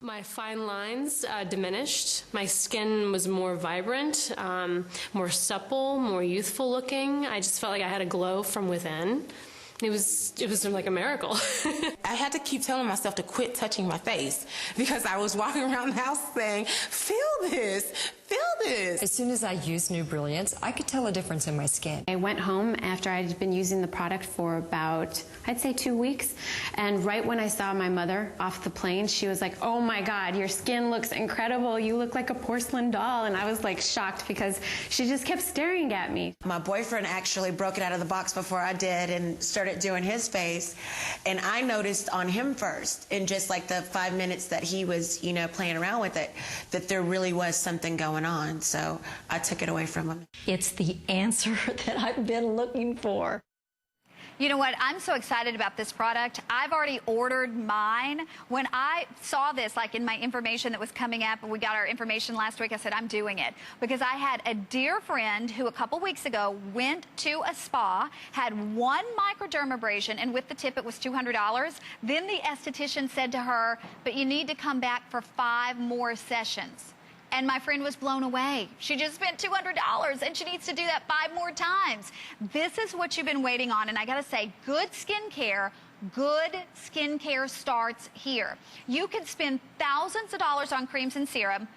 My fine lines diminished. My skin was more vibrant, more supple, more youthful looking. I just felt like I had a glow from within. It was like a miracle. I had to keep telling myself to quit touching my face because I was walking around the house saying, feel this, feel this. As soon as I used NuBrilliance, I could tell a difference in my skin. I went home after I'd been using the product for about, I'd say 2 weeks, and right when I saw my mother off the plane, she was like, oh my God, your skin looks incredible. You look like a porcelain doll. And I was like shocked because she just kept staring at me. My boyfriend actually broke it out of the box before I did and started doing his face, and I noticed on him first in just like the 5 minutes that he was, you know, playing around with it, that there really was something going on. So I took it away from him. It's the answer that I've been looking for. You know what? I'm so excited about this product. I've already ordered mine. When I saw this, like in my information that was coming up, we got our information last week, I said, I'm doing it. Because I had a dear friend who a couple weeks ago went to a spa, had one microdermabrasion, and with the tip it was $200. Then the esthetician said to her, but you need to come back for 5 more sessions. And my friend was blown away. She just spent $200 and she needs to do that 5 more times. This is what you've been waiting on. And I gotta say, good skincare starts here. You can spend thousands of dollars on creams and serum.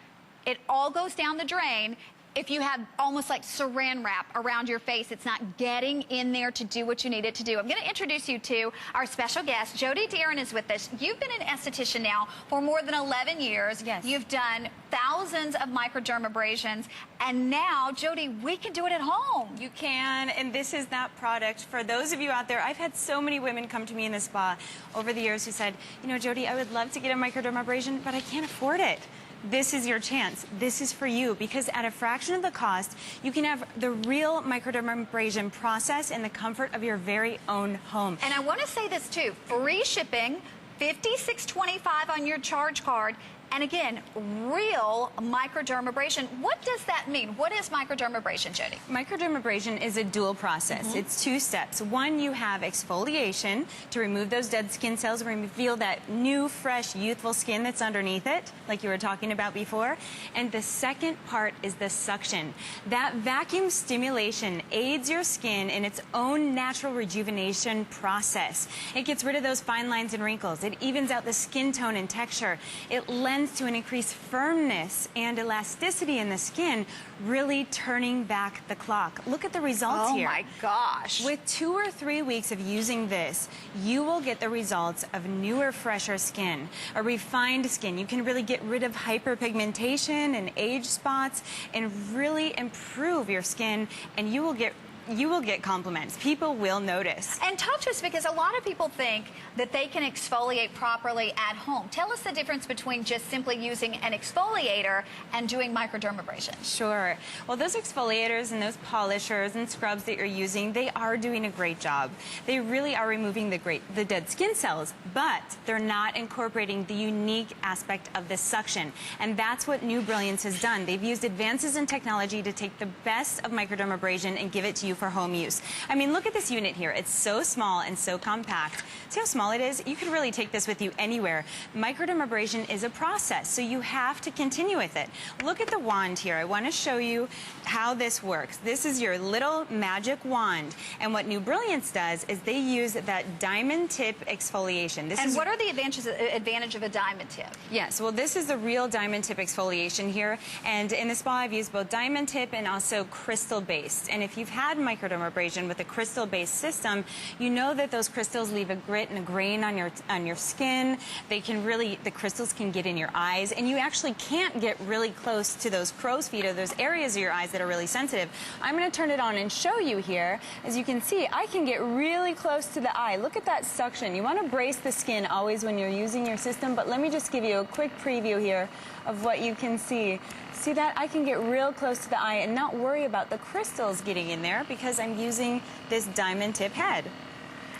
It all goes down the drain. If you have almost like saran wrap around your face, it's not getting in there to do what you need it to do. I'm going to introduce you to our special guest. Jody Darren is with us. You've been an esthetician now for more than 11 years. Yes. You've done thousands of microdermabrasions. And now, Jody, we can do it at home. You can, and this is that product. For those of you out there, I've had so many women come to me in the spa over the years who said, you know, Jody, I would love to get a microdermabrasion, but I can't afford it. This is your chance. This is for you, because at a fraction of the cost, you can have the real microdermabrasion process in the comfort of your very own home. And I want to say this too, free shipping, $56.25 on your charge card. And again, real microdermabrasion. What does that mean? What is microdermabrasion, Jody? Microdermabrasion is a dual process. It's 2 steps. One, you have exfoliation to remove those dead skin cells, reveal that new, fresh, youthful skin that's underneath it, like you were talking about before. And the second part is the suction. That vacuum stimulation aids your skin in its own natural rejuvenation process. It gets rid of those fine lines and wrinkles. It evens out the skin tone and texture. It lends to an increased firmness and elasticity in the skin, really turning back the clock. Look at the results here. Oh my gosh. With 2 or 3 weeks of using this, you will get the results of newer, fresher skin, a refined skin. You can really get rid of hyperpigmentation and age spots and really improve your skin, and you will get compliments. People will notice. And talk to us, because a lot of people think that they can exfoliate properly at home. Tell us the difference between just simply using an exfoliator and doing microdermabrasion. Sure. Well, those exfoliators and those polishers and scrubs that you're using, they are doing a great job. They really are removing the dead skin cells, but they're not incorporating the unique aspect of the suction. And that's what NuBrilliance has done. They've used advances in technology to take the best of microdermabrasion and give it to you for home use. I mean, look at this unit here. It's so small and so compact. See how small it is? You could really take this with you anywhere. Microdermabrasion is a process, so you have to continue with it. Look at the wand here. I want to show you how this works. This is your little magic wand, and what NuBrilliance does is they use that diamond tip exfoliation. What are the advantage of a diamond tip? Yes, well, this is the real diamond tip exfoliation here, and in the spa I've used both diamond tip and also crystal based. And if you've had microdermabrasion with a crystal based system, you know that those crystals leave a grit and a grain on your skin. The crystals can get in your eyes, and you actually can't get really close to those crow's feet or those areas of your eyes that are really sensitive. I'm going to turn it on and show you here. As you can see, I can get really close to the eye. Look at that suction. You want to brace the skin always when you're using your system, but let me just give you a quick preview here of what you can see. See that? I can get real close to the eye and not worry about the crystals getting in there because I'm using this diamond tip head.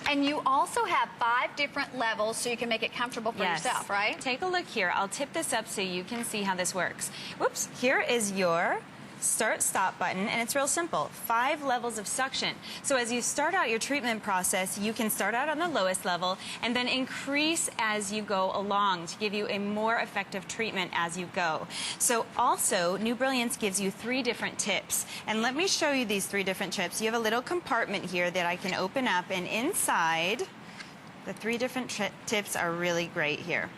And you also have 5 different levels so you can make it comfortable for yourself, right? Take a look here. I'll tip this up so you can see how this works. Whoops. Here is your start-stop button, and it's real simple. 5 levels of suction. So as you start out your treatment process, you can start out on the lowest level and then increase as you go along to give you a more effective treatment as you go. So also, NuBrilliance gives you 3 different tips. And let me show you these 3 different tips. You have a little compartment here that I can open up, and inside, the 3 different tips are really great here.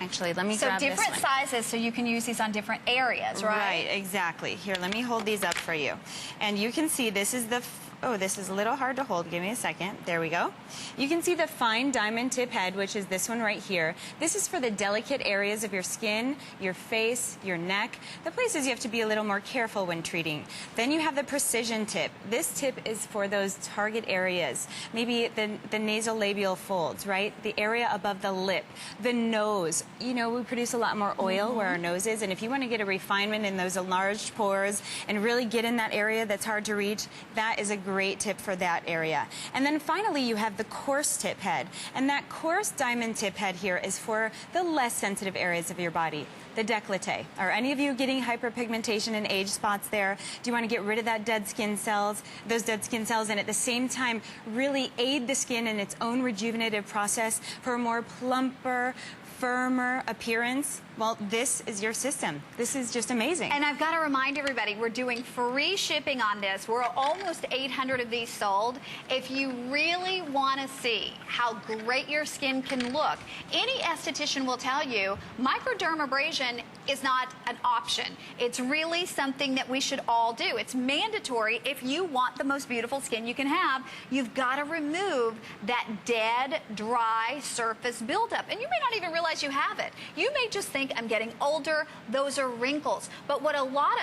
Actually, let me grab this one. So different sizes, so you can use these on different areas, right? Right, exactly. Here, let me hold these up for you. And you can see this is the... Oh, this is a little hard to hold. Give me a second. There we go. You can see the fine diamond tip head, which is this one right here. This is for the delicate areas of your skin, your face, your neck, the places you have to be a little more careful when treating. Then you have the precision tip. This tip is for those target areas, maybe the nasolabial folds, right? The area above the lip, the nose. You know, we produce a lot more oil where our nose is, and if you want to get a refinement in those enlarged pores and really get in that area that's hard to reach, that is a great tip for that area. And then finally, you have the coarse tip head. And that coarse diamond tip head here is for the less sensitive areas of your body. The décolleté. Are any of you getting hyperpigmentation and age spots there? Do you want to get rid of that dead skin cells, those dead skin cells, and at the same time really aid the skin in its own rejuvenative process for a more plumper, firmer appearance? Well, this is your system. This is just amazing. And I've got to remind everybody, we're doing free shipping on this. We're almost 800 of these sold. If you really want to see how great your skin can look, any esthetician will tell you microdermabrasion is not an option. It's really something that we should all do. It's mandatory. If you want the most beautiful skin you can have, you've got to remove that dead, dry surface buildup. And you may not even realize you have it. You may just think, I'm getting older, those are wrinkles. But what a lot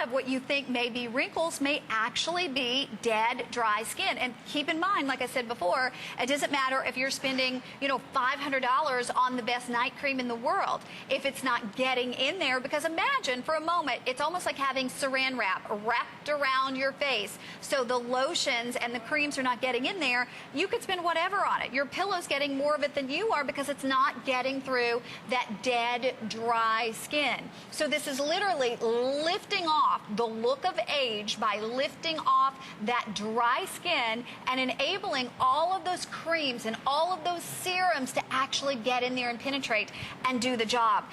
of what you think may be wrinkles may actually be dead, dry skin. And keep in mind, like I said before, it doesn't matter if you're spending, $500 on the best night cream in the world if it's not getting in there, because imagine for a moment, it's almost like having saran wrap wrapped around your face. So the lotions and the creams are not getting in there. You could spend whatever on it. Your pillow's getting more of it than you are because it's not getting through that dead, dry skin. So this is literally lifting off the look of age by lifting off that dry skin and enabling all of those creams and all of those serums to actually get in there and penetrate and do the job.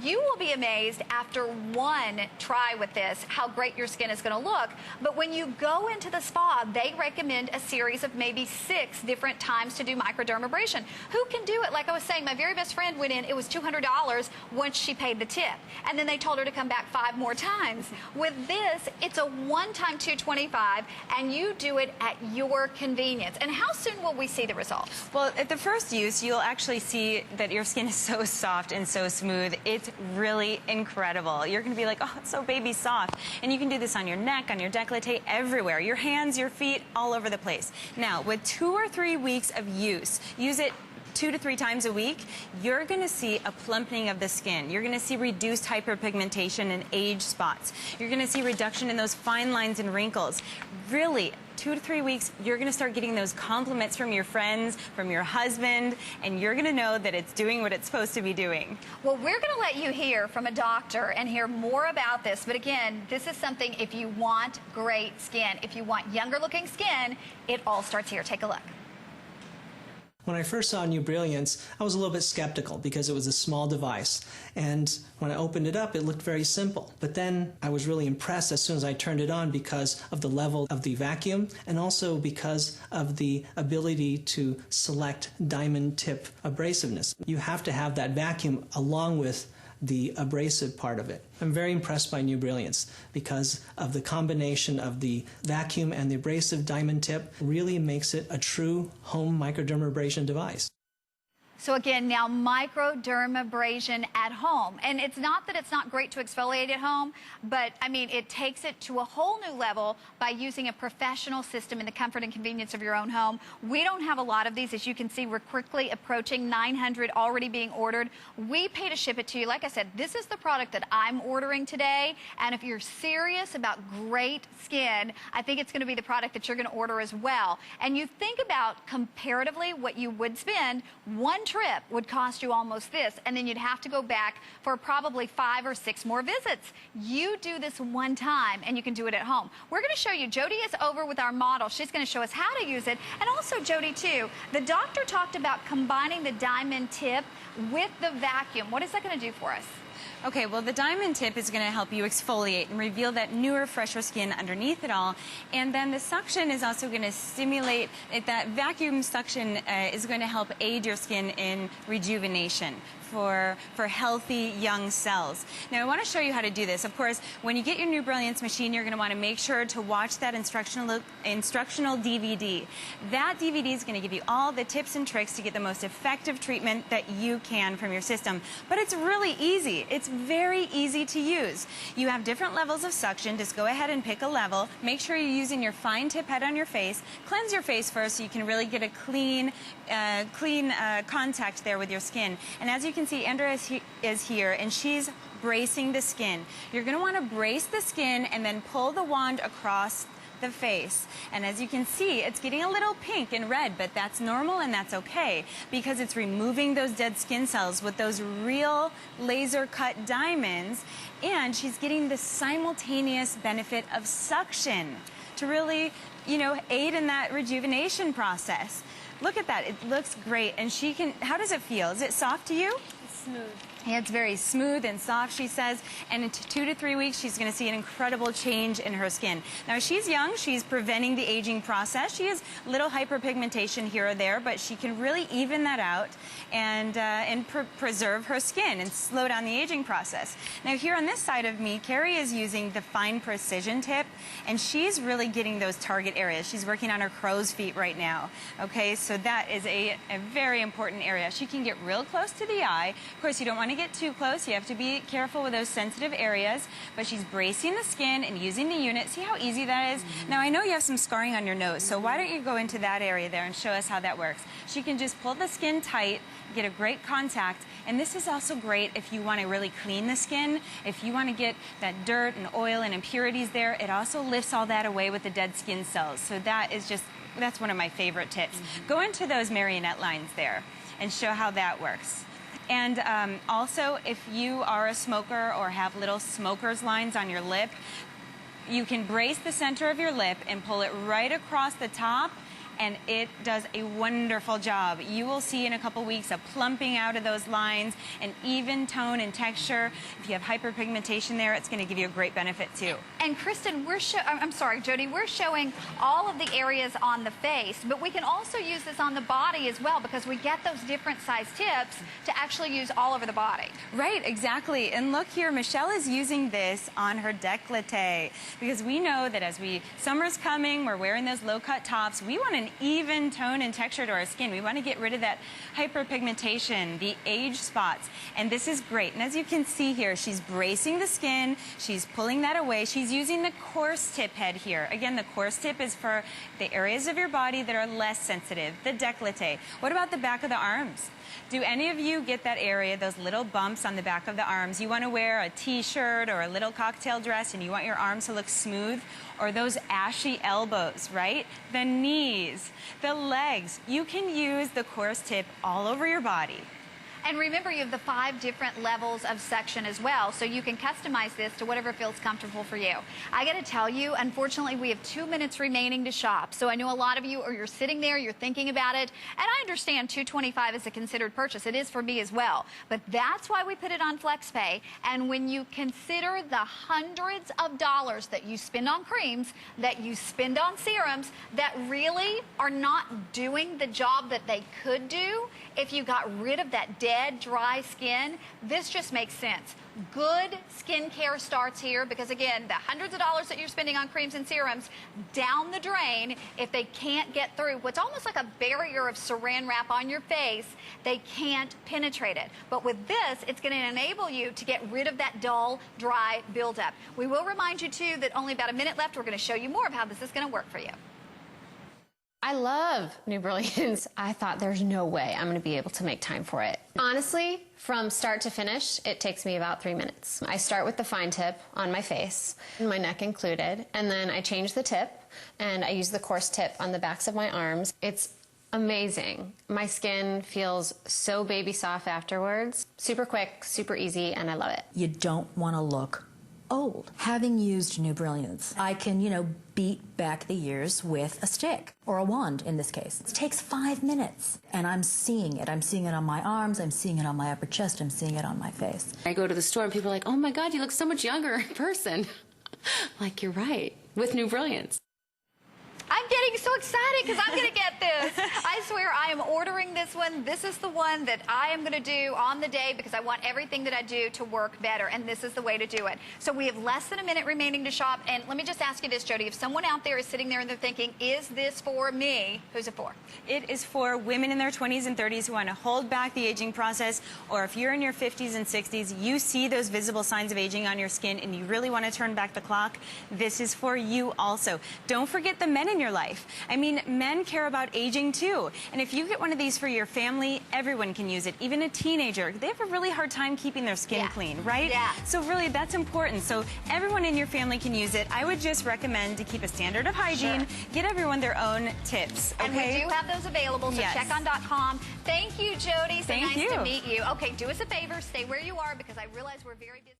You will be amazed after one try with this how great your skin is going to look. But when you go into the spa, they recommend a series of maybe 6 different times to do microdermabrasion. Who can do it? Like I was saying, my very best friend went in, it was $200 once she paid the tip. And then they told her to come back 5 more times. With this, it's a one-time $225, and you do it at your convenience. And how soon will we see the results? Well, at the first use, you'll actually see that your skin is so soft and so smooth. It's really incredible. You're going to be like, oh, it's so baby soft. And you can do this on your neck, on your décolleté, everywhere. Your hands, your feet, all over the place. Now, with 2 or 3 weeks of use, use it 2 to 3 times a week, you're going to see a plumping of the skin. You're going to see reduced hyperpigmentation and age spots. You're going to see reduction in those fine lines and wrinkles. Really, 2 to 3 weeks, you're going to start getting those compliments from your friends, from your husband, and you're going to know that it's doing what it's supposed to be doing. Well, we're going to let you hear from a doctor and hear more about this. But again, this is something if you want great skin, if you want younger looking skin, it all starts here. Take a look. When I first saw NuBrilliance, I was a little bit skeptical because it was a small device. And when I opened it up, it looked very simple. But then I was really impressed as soon as I turned it on because of the level of the vacuum and also because of the ability to select diamond tip abrasiveness. You have to have that vacuum along with the abrasive part of it. I'm very impressed by NuBrilliance because of the combination of the vacuum and the abrasive diamond tip really makes it a true home microdermabrasion device. So again, now microdermabrasion at home. And it's not that it's not great to exfoliate at home, but I mean, it takes it to a whole new level by using a professional system in the comfort and convenience of your own home. We don't have a lot of these. As you can see, we're quickly approaching 900 already being ordered. We pay to ship it to you. Like I said, this is the product that I'm ordering today. And if you're serious about great skin, I think it's going to be the product that you're going to order as well. And you think about comparatively what you would spend, one trip would cost you almost this, and then you'd have to go back for probably 5 or 6 more visits. You do this one time, and you can do it at home. We're going to show you. Jody is over with our model. She's going to show us how to use it. And also, Jody, too, the doctor talked about combining the diamond tip with the vacuum. What is that going to do for us? Okay, well, the diamond tip is going to help you exfoliate and reveal that newer, fresher skin underneath it all. And then the suction is also going to stimulate, that vacuum suction is going to help aid your skin in rejuvenation for healthy young cells. Now, I want to show you how to do this. Of course, when you get your NuBrilliance machine, you're going to want to make sure to watch that instructional DVD. That DVD is going to give you all the tips and tricks to get the most effective treatment that you can from your system. But it's really easy. It's very easy to use. You have different levels of suction. Just go ahead and pick a level. Make sure you're using your fine tip head on your face. Cleanse your face first so you can really get a clean contact there with your skin. And as you can see, Andrea is here, and she's bracing the skin. You're going to want to brace the skin and then pull the wand across the face. And as you can see, it's getting a little pink and red, but that's normal and that's okay because it's removing those dead skin cells with those real laser cut diamonds, and she's getting the simultaneous benefit of suction to really, you know, aid in that rejuvenation process. Look at that. It looks great. And she can, how does it feel? Is it soft to you? It's smooth. Yeah, it's very smooth and soft, she says, and in 2 to 3 weeks, she's going to see an incredible change in her skin. Now, she's young. She's preventing the aging process. She has little hyperpigmentation here or there, but she can really even that out and preserve her skin and slow down the aging process. Now, here on this side of me, Carrie is using the fine precision tip, and she's really getting those target areas. She's working on her crow's feet right now. Okay, so that is a very important area. She can get real close to the eye. Of course, you don't want to get too close. You have to be careful with those sensitive areas, but she's bracing the skin and using the unit. See how easy that is? Now, I know you have some scarring on your nose, so why don't you go into that area there and show us how that works? She can just pull the skin tight, get a great contact, and this is also great if you want to really clean the skin. If you want to get that dirt and oil and impurities there, it also lifts all that away with the dead skin cells. So that is just, that's one of my favorite tips. Go into those marionette lines there and show how that works. And also, if you are a smoker or have little smoker's lines on your lip, you can brace the center of your lip and pull it right across the top, and it does a wonderful job. You will see in a couple weeks a plumping out of those lines, an even tone and texture. If you have hyperpigmentation there, it's going to give you a great benefit too. And Kristen, I'm sorry, Jody, we're showing all of the areas on the face, but we can also use this on the body as well because we get those different size tips to actually use all over the body. Right, exactly. And look here, Michelle is using this on her décolleté because we know that as summer's coming, we're wearing those low-cut tops, we want an even tone and texture to our skin. We want to get rid of that hyperpigmentation, the age spots, and this is great. And as you can see here, she's bracing the skin, she's pulling that away, she's using the coarse tip head here. Again, the coarse tip is for the areas of your body that are less sensitive, the décolleté. What about the back of the arms? Do any of you get that area, those little bumps on the back of the arms? You want to wear a t-shirt or a little cocktail dress and you want your arms to look smooth? Or those ashy elbows, right? The knees, the legs. You can use the coarse tip all over your body. And remember, you have the 5 different levels of section as well, so you can customize this to whatever feels comfortable for you. I got to tell you, unfortunately, we have 2 minutes remaining to shop. So I know a lot of you, or you're sitting there, you're thinking about it, and I understand $225 is a considered purchase. It is for me as well. But that's why we put it on FlexPay. And when you consider the hundreds of dollars that you spend on creams, that you spend on serums, that really are not doing the job that they could do, if you got rid of that dead, dry skin, this just makes sense. Good skincare starts here because, again, the hundreds of dollars that you're spending on creams and serums down the drain, if they can't get through what's almost like a barrier of saran wrap on your face, they can't penetrate it. But with this, it's going to enable you to get rid of that dull, dry buildup. We will remind you, too, that only about a minute left. We're going to show you more of how this is going to work for you. I love NuBrilliance. I thought there's no way I'm going to be able to make time for it. Honestly, from start to finish, it takes me about 3 minutes. I start with the fine tip on my face, my neck included, and then I change the tip, and I use the coarse tip on the backs of my arms. It's Amazing. My skin feels so baby soft afterwards. Super quick, super easy, and I love it. You don't want to look old. Having used NuBrilliance, I can, beat back the years with a stick, or a wand in this case. It takes 5 minutes, and I'm seeing it. I'm seeing it on my arms, I'm seeing it on my upper chest, I'm seeing it on my face. I go to the store and people are like, oh my God, you look so much younger in person. Like, you're right, with NuBrilliance. I'm getting so excited because I'm going to get this. I swear I am ordering this one. This is the one that I am going to do on the day because I want everything that I do to work better, and this is the way to do it. So we have less than a minute remaining to shop, and let me just ask you this, Jody. If someone out there is sitting there and they're thinking, is this for me? Who's it for? It is for women in their 20s and 30s who want to hold back the aging process, or if you're in your 50s and 60s, you see those visible signs of aging on your skin and you really want to turn back the clock, this is for you also. Don't forget the men in your life. I mean, men care about aging too. And if you get one of these for your family, everyone can use it. Even a teenager, they have a really hard time keeping their skin clean, right? Yeah. So really, that's important. So everyone in your family can use it. I would just recommend to keep a standard of hygiene, get everyone their own tips, okay? And we do have those available, so check on.com. Thank you, Jody. So Thank nice you. to meet you. Okay, do us a favor, stay where you are because I realize we're very busy.